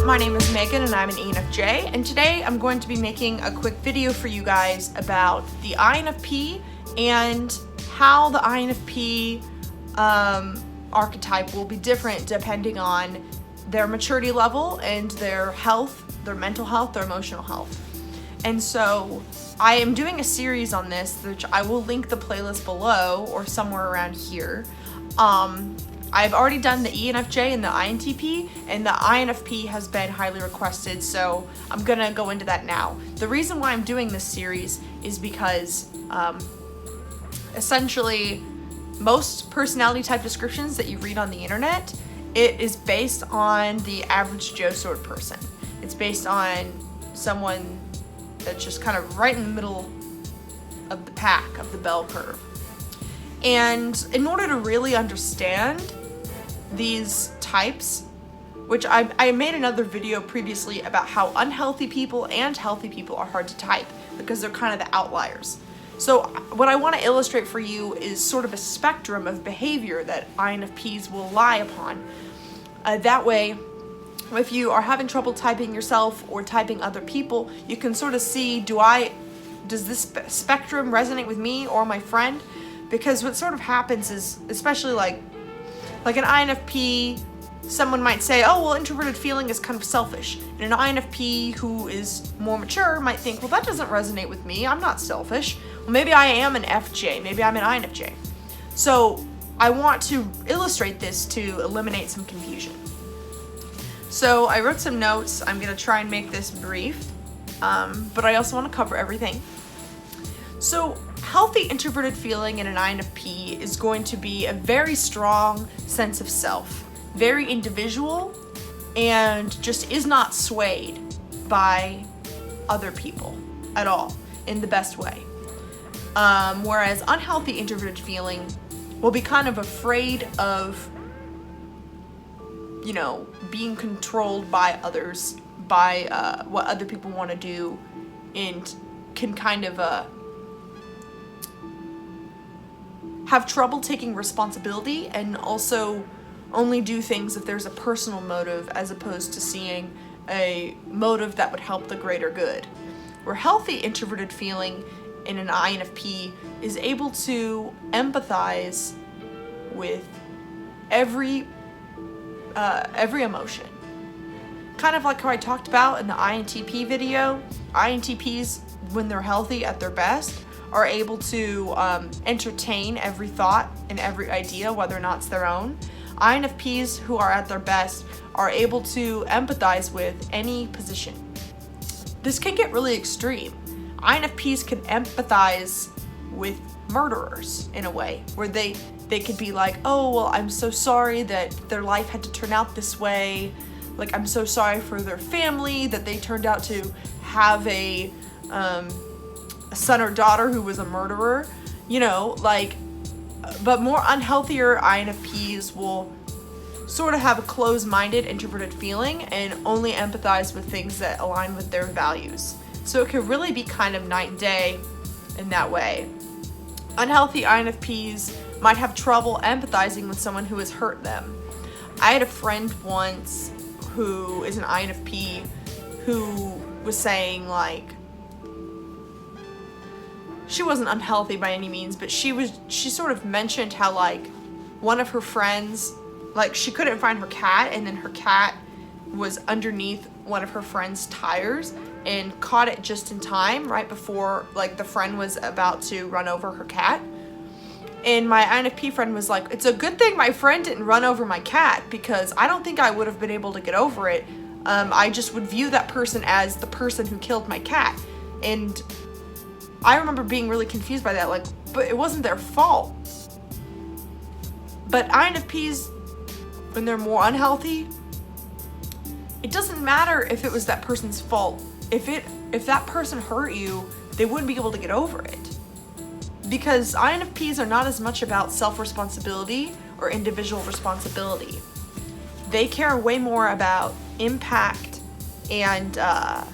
my name is Meghan and I'm an ENFJ, and today I'm going to be making a quick video for you guys about the INFP and how the INFP archetype will be different depending on their maturity level and their health, their mental health, their emotional health. And so I am doing a series on this, which I will link the playlist below or somewhere around here. I've already done the ENFJ and the INTP, and the INFP has been highly requested, so I'm gonna go into that now. The reason why I'm doing this series is because essentially most personality type descriptions that you read on the internet, it is based on the average Joe sort of person. It's based on someone that's just kind of right in the middle of the pack, of the bell curve. And in order to really understand these types, which I made another video previously about how unhealthy people and healthy people are hard to type because they're kind of the outliers. So what I want to illustrate for you is sort of a spectrum of behavior that INFPs will lie upon. That way, if you are having trouble typing yourself or typing other people, you can sort of see, does this spectrum resonate with me or my friend? Because what sort of happens is, especially like an INFP, someone might say, oh, well, introverted feeling is kind of selfish. And an INFP who is more mature might think, well, that doesn't resonate with me. I'm not selfish. Well, maybe I am an FJ. Maybe I'm an INFJ. So I want to illustrate this to eliminate some confusion. So I wrote some notes. I'm going to try and make this brief, but I also want to cover everything. So healthy introverted feeling in an INFP is going to be a very strong sense of self, very individual, and just is not swayed by other people at all in the best way. Whereas unhealthy introverted feeling will be kind of afraid of, being controlled by others, by what other people want to do, and can kind of have trouble taking responsibility and also only do things if there's a personal motive as opposed to seeing a motive that would help the greater good. Where healthy introverted feeling in an INFP is able to empathize with every emotion. Kind of like how I talked about in the INTP video, INTPs, when they're healthy at their best, are able to entertain every thought and every idea, whether or not it's their own. INFPs who are at their best are able to empathize with any position. This can get really extreme. INFPs can empathize with murderers in a way where they could be like, oh, well, I'm so sorry that their life had to turn out this way. Like, I'm so sorry for their family that they turned out to have a son or daughter who was a murderer, but more unhealthier INFPs will sort of have a closed-minded introverted feeling and only empathize with things that align with their values. So it can really be kind of night and day in that way. Unhealthy INFPs might have trouble empathizing with someone who has hurt them. I had a friend once who is an INFP who was saying, like, she wasn't unhealthy by any means, but she sort of mentioned how, like, one of her friends, like, she couldn't find her cat, and then her cat was underneath one of her friend's tires and caught it just in time right before, like, the friend was about to run over her cat. And my INFP friend was like, it's a good thing my friend didn't run over my cat, because I don't think I would have been able to get over it. I just would view that person as the person who killed my cat. And I remember being really confused by that, like, but it wasn't their fault. But INFPs, when they're more unhealthy, it doesn't matter if it was that person's fault. If that person hurt you, they wouldn't be able to get over it. Because INFPs are not as much about self-responsibility or individual responsibility. They care way more about impact and, I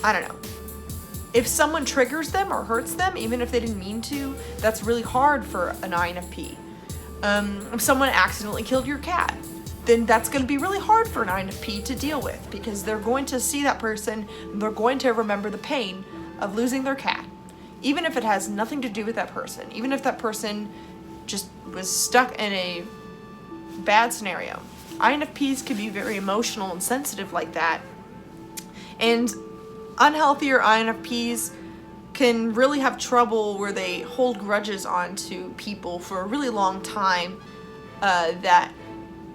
don't know. If someone triggers them or hurts them, even if they didn't mean to, that's really hard for an INFP. If someone accidentally killed your cat, then that's going to be really hard for an INFP to deal with, because they're going to see that person, and they're going to remember the pain of losing their cat, even if it has nothing to do with that person, even if that person just was stuck in a bad scenario. INFPs can be very emotional and sensitive like that, and unhealthier INFPs can really have trouble where they hold grudges onto people for a really long time that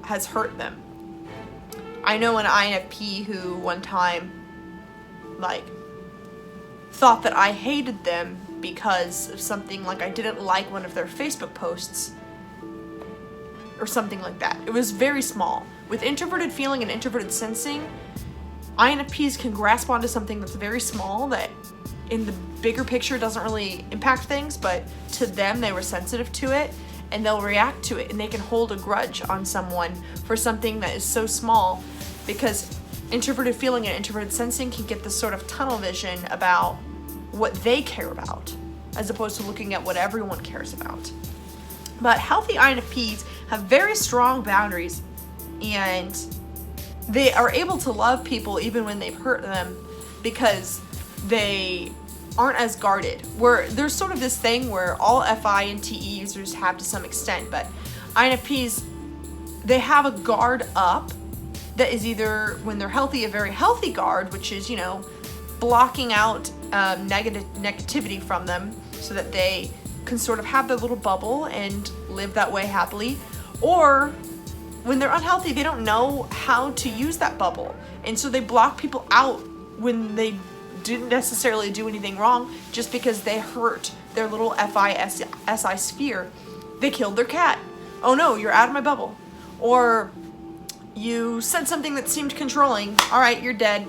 has hurt them. I know an INFP who one time thought that I hated them because of something, like I didn't like one of their Facebook posts or something like that. It was very small. With introverted feeling and introverted sensing, INFPs can grasp onto something that's very small that in the bigger picture doesn't really impact things, but to them they were sensitive to it, and they'll react to it, and they can hold a grudge on someone for something that is so small, because introverted feeling and introverted sensing can get this sort of tunnel vision about what they care about, as opposed to looking at what everyone cares about. But healthy INFPs have very strong boundaries, and they are able to love people even when they've hurt them, because they aren't as guarded. Where there's sort of this thing where all FI and TE users have to some extent, but INFPs, they have a guard up that is either, when they're healthy, a very healthy guard, which is, blocking out negativity from them so that they can sort of have their little bubble and live that way happily. Or when they're unhealthy, they don't know how to use that bubble, and so they block people out when they didn't necessarily do anything wrong, just because they hurt their little FI-SI sphere. They killed their cat. Oh no, you're out of my bubble. Or you said something that seemed controlling. All right, you're dead.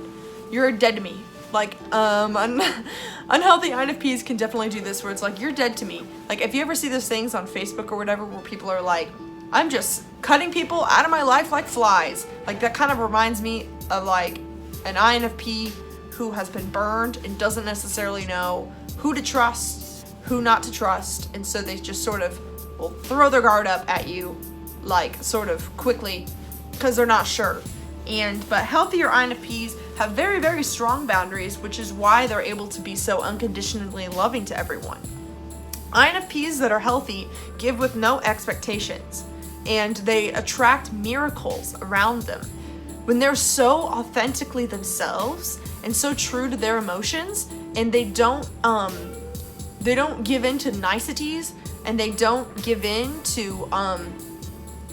You're dead to me. Unhealthy INFPs can definitely do this, where it's like, you're dead to me. Like, if you ever see those things on Facebook or whatever where people are like, I'm just cutting people out of my life like flies. Like, that kind of reminds me of like an INFP who has been burned and doesn't necessarily know who to trust, who not to trust, and so they just sort of will throw their guard up at you, like, sort of quickly, because they're not sure. But healthier INFPs have very, very strong boundaries, which is why they're able to be so unconditionally loving to everyone. INFPs that are healthy give with no expectations, and they attract miracles around them. When they're so authentically themselves and so true to their emotions, and they don't give in to niceties, and they don't give in to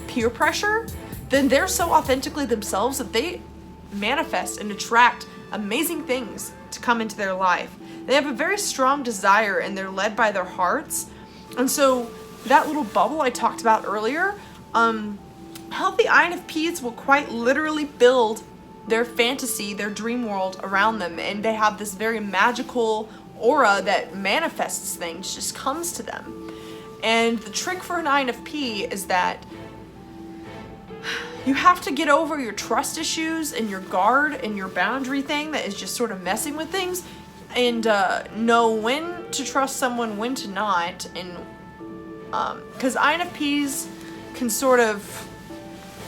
peer pressure, then they're so authentically themselves that they manifest and attract amazing things to come into their life. They have a very strong desire, and they're led by their hearts. And so that little bubble I talked about earlier, healthy INFPs will quite literally build their fantasy, their dream world around them, and they have this very magical aura that manifests things, just comes to them. And the trick for an INFP is that you have to get over your trust issues and your guard and your boundary thing that is just sort of messing with things, and know when to trust someone, when to not. And because INFPs can sort of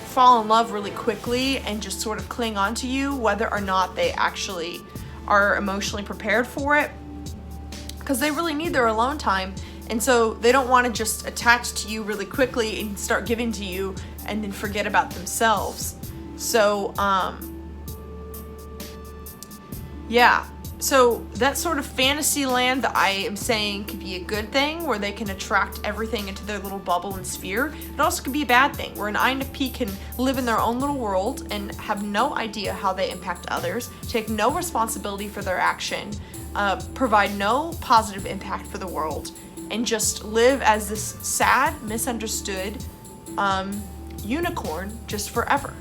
fall in love really quickly and just sort of cling on to you, whether or not they actually are emotionally prepared for it, because they really need their alone time. And so they don't want to just attach to you really quickly and start giving to you and then forget about themselves. So, yeah. So that sort of fantasy land that I am saying could be a good thing, where they can attract everything into their little bubble and sphere. It also could be a bad thing, where an INFP can live in their own little world and have no idea how they impact others, take no responsibility for their action, provide no positive impact for the world, and just live as this sad, misunderstood unicorn just forever.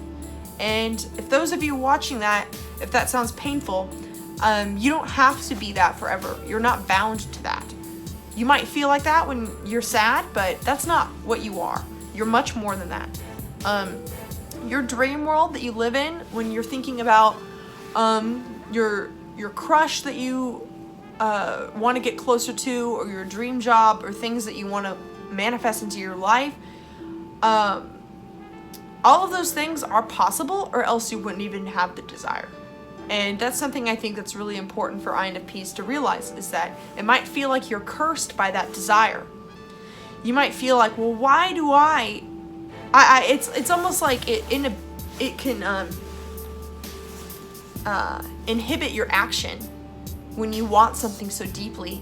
And if those of you watching that, if that sounds painful, you don't have to be that forever. You're not bound to that. You might feel like that when you're sad, but that's not what you are. You're much more than that. Your dream world that you live in, when you're thinking about your crush that you want to get closer to, or your dream job, or things that you want to manifest into your life, All of those things are possible, or else you wouldn't even have the desire. And that's something I think that's really important for INFPs to realize, is that it might feel like you're cursed by that desire. You might feel like, well, why do it's almost like it can inhibit your action when you want something so deeply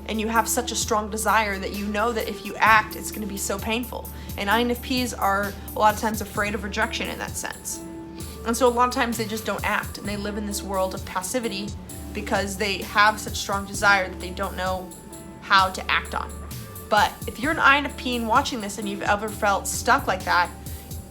and you have such a strong desire that you know that if you act, it's going to be so painful. And INFPs are a lot of times afraid of rejection in that sense. And so a lot of times they just don't act, and they live in this world of passivity because they have such strong desire that they don't know how to act on. But if you're an INFP and watching this and you've ever felt stuck like that,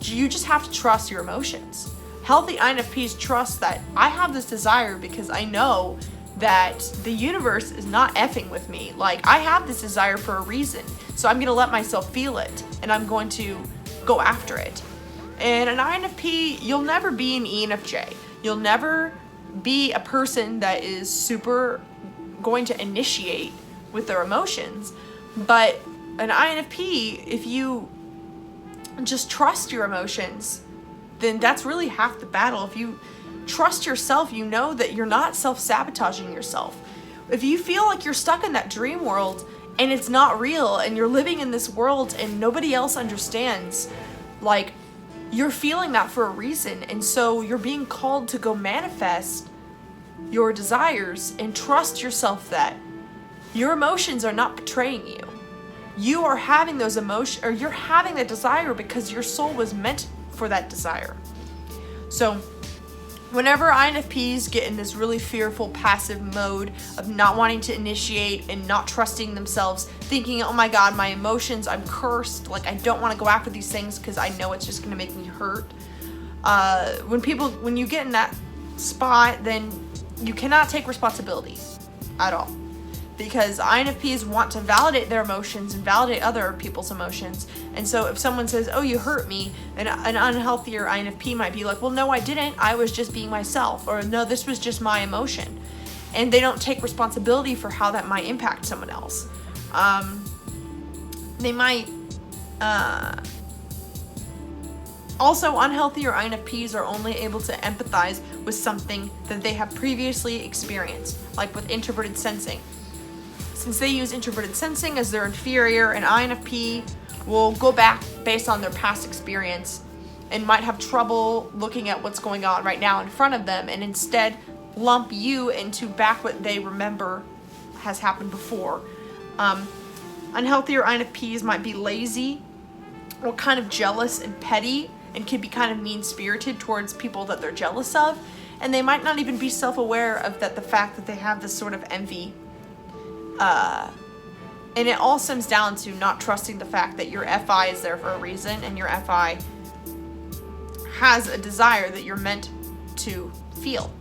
you just have to trust your emotions. Healthy INFPs trust that I have this desire because I know that the universe is not effing with me. Like, I have this desire for a reason, so I'm gonna let myself feel it, and I'm going to go after it. And an INFP, you'll never be an ENFJ. You'll never be a person that is super going to initiate with their emotions. But an INFP, if you just trust your emotions, then that's really half the battle. If you trust yourself, you know that you're not self-sabotaging yourself. If you feel like you're stuck in that dream world and it's not real and you're living in this world and nobody else understands, like, you're feeling that for a reason. And so you're being called to go manifest your desires and trust yourself that your emotions are not betraying you. You are having those emotions, or you're having that desire because your soul was meant for that desire. So whenever INFPs get in this really fearful, passive mode of not wanting to initiate and not trusting themselves, thinking, oh my God, my emotions, I'm cursed, like I don't want to go after these things because I know it's just going to make me hurt. When you get in that spot, then you cannot take responsibility at all. Because INFPs want to validate their emotions and validate other people's emotions. And so if someone says, oh, you hurt me, an unhealthier INFP might be like, well, no, I didn't. I was just being myself. Or no, this was just my emotion. And they don't take responsibility for how that might impact someone else. They might... Also, unhealthier INFPs are only able to empathize with something that they have previously experienced, like with introverted sensing. Since they use introverted sensing as their inferior, an INFP will go back based on their past experience and might have trouble looking at what's going on right now in front of them, and instead lump you into back what they remember has happened before. Unhealthier INFPs might be lazy or kind of jealous and petty, and can be kind of mean-spirited towards people that they're jealous of, and they might not even be self-aware of the fact that they have this sort of envy. And it all stems down to not trusting the fact that your FI is there for a reason, and your FI has a desire that you're meant to feel.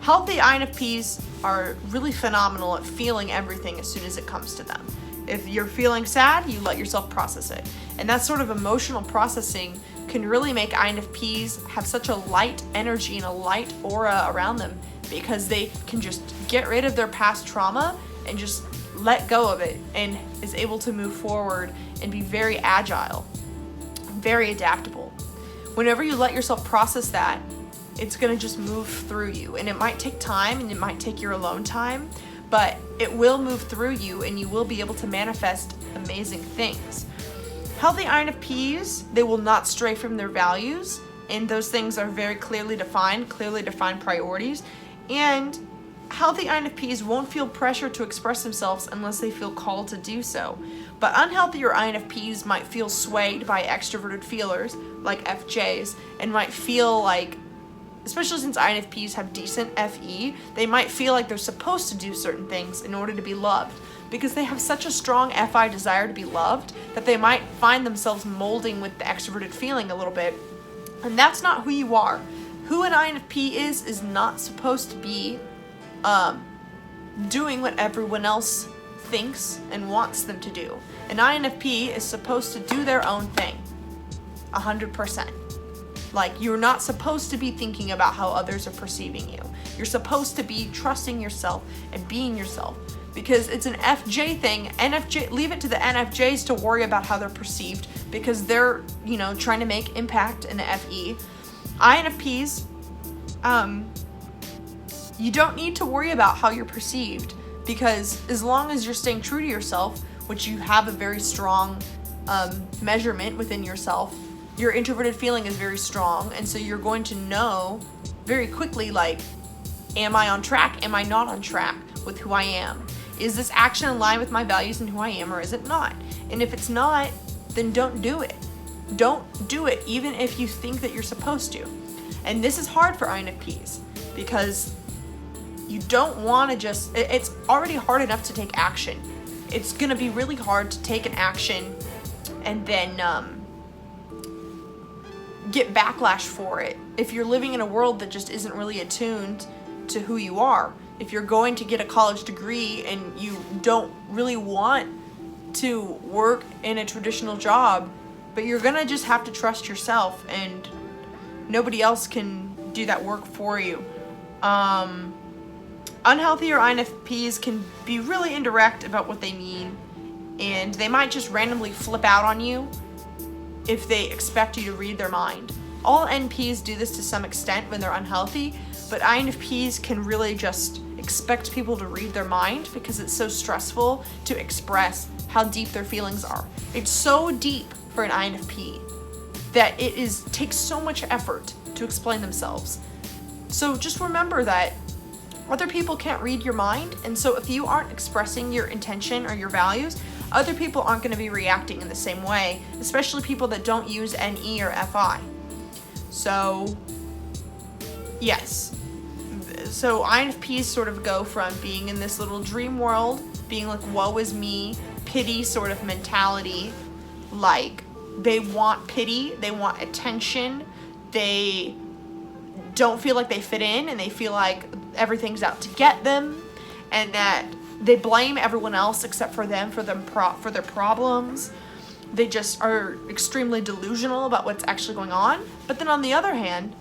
Healthy INFPs are really phenomenal at feeling everything as soon as it comes to them. If you're feeling sad, you let yourself process it. And that sort of emotional processing can really make INFPs have such a light energy and a light aura around them, because they can just get rid of their past trauma and just let go of it, and is able to move forward and be very agile, very adaptable. Whenever you let yourself process that, it's going to just move through you. And it might take time, and it might take your alone time, but it will move through you, and you will be able to manifest amazing things. Healthy INFPs, they will not stray from their values, and those things are very clearly defined priorities. And healthy INFPs won't feel pressure to express themselves unless they feel called to do so. But unhealthier INFPs might feel swayed by extroverted feelers, like FJs, and might feel like, especially since INFPs have decent FE, they might feel like they're supposed to do certain things in order to be loved, because they have such a strong FI desire to be loved that they might find themselves molding with the extroverted feeling a little bit. And that's not who you are. Who an INFP is not supposed to be doing what everyone else thinks and wants them to do. An INFP is supposed to do their own thing, 100%. Like, you're not supposed to be thinking about how others are perceiving you. You're supposed to be trusting yourself and being yourself. because it's an FJ thing. NFJ, leave it to the NFJs to worry about how they're perceived, because they're, you know, trying to make impact in the FE. INFPs, you don't need to worry about how you're perceived, because as long as you're staying true to yourself, which you have a very strong measurement within yourself, your introverted feeling is very strong, and so you're going to know very quickly, like, am I on track? Am I not on track with who I am? Is this action in line with my values and who I am, or is it not? And if it's not, then don't do it. Don't do it, even if you think that you're supposed to. And this is hard for INFPs, because you don't want to just, it's already hard enough to take action. It's going to be really hard to take an action and then get backlash for it if you're living in a world that just isn't really attuned to who you are. If you're going to get a college degree and you don't really want to work in a traditional job, but you're gonna just have to trust yourself, and nobody else can do that work for you. Unhealthy or INFPs can be really indirect about what they mean, and they might just randomly flip out on you if they expect you to read their mind. All NPs do this to some extent when they're unhealthy, but INFPs can really just expect people to read their mind because it's so stressful to express how deep their feelings are. It's so deep for an INFP that it takes so much effort to explain themselves. So just remember that other people can't read your mind, and so if you aren't expressing your intention or your values, other people aren't going to be reacting in the same way, especially people that don't use NE or FI. So, yes. So INFPs sort of go from being in this little dream world, being like, woe is me, pity sort of mentality, like they want pity, they want attention, they don't feel like they fit in, and they feel like everything's out to get them, and that they blame everyone else except for them for their problems. They just are extremely delusional about what's actually going on. But then on the other hand,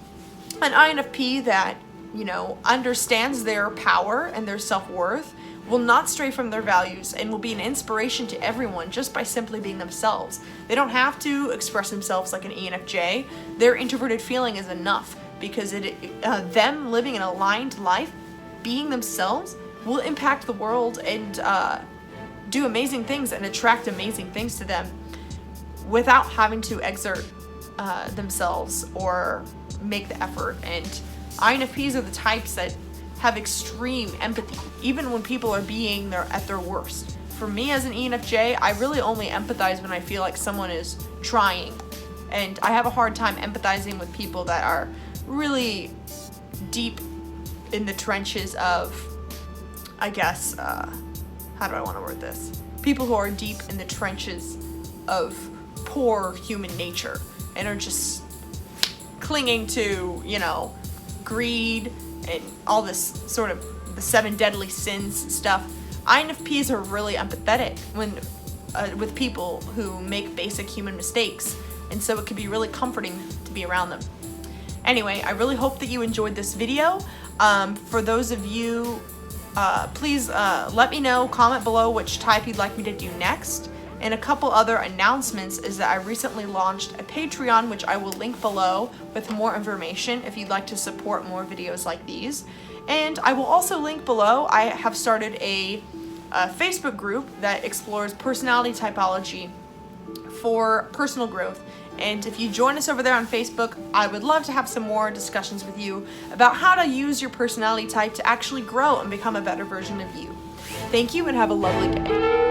an INFP that, you know, understands their power and their self-worth will not stray from their values and will be an inspiration to everyone just by simply being themselves. They don't have to express themselves like an ENFJ. Their introverted feeling is enough, because them living an aligned life, being themselves, will impact the world and do amazing things and attract amazing things to them without having to exert themselves or make the effort. And INFPs are the types that have extreme empathy, even when people are being at their worst. For me as an ENFJ, I really only empathize when I feel like someone is trying. And I have a hard time empathizing with people that are really deep in the trenches of, I guess, how do I want to word this? People who are deep in the trenches of poor human nature and are just clinging to, you know, greed and all this sort of the 7 deadly sins stuff. INFPs are really empathetic with people who make basic human mistakes, and so it can be really comforting to be around them. Anyway, I really hope that you enjoyed this video. For those of you, please let me know, comment below which type you'd like me to do next. And a couple other announcements is that I recently launched a Patreon, which I will link below with more information if you'd like to support more videos like these. And I will also link below, I have started a Facebook group that explores personality typology for personal growth. And if you join us over there on Facebook, I would love to have some more discussions with you about how to use your personality type to actually grow and become a better version of you. Thank you and have a lovely day.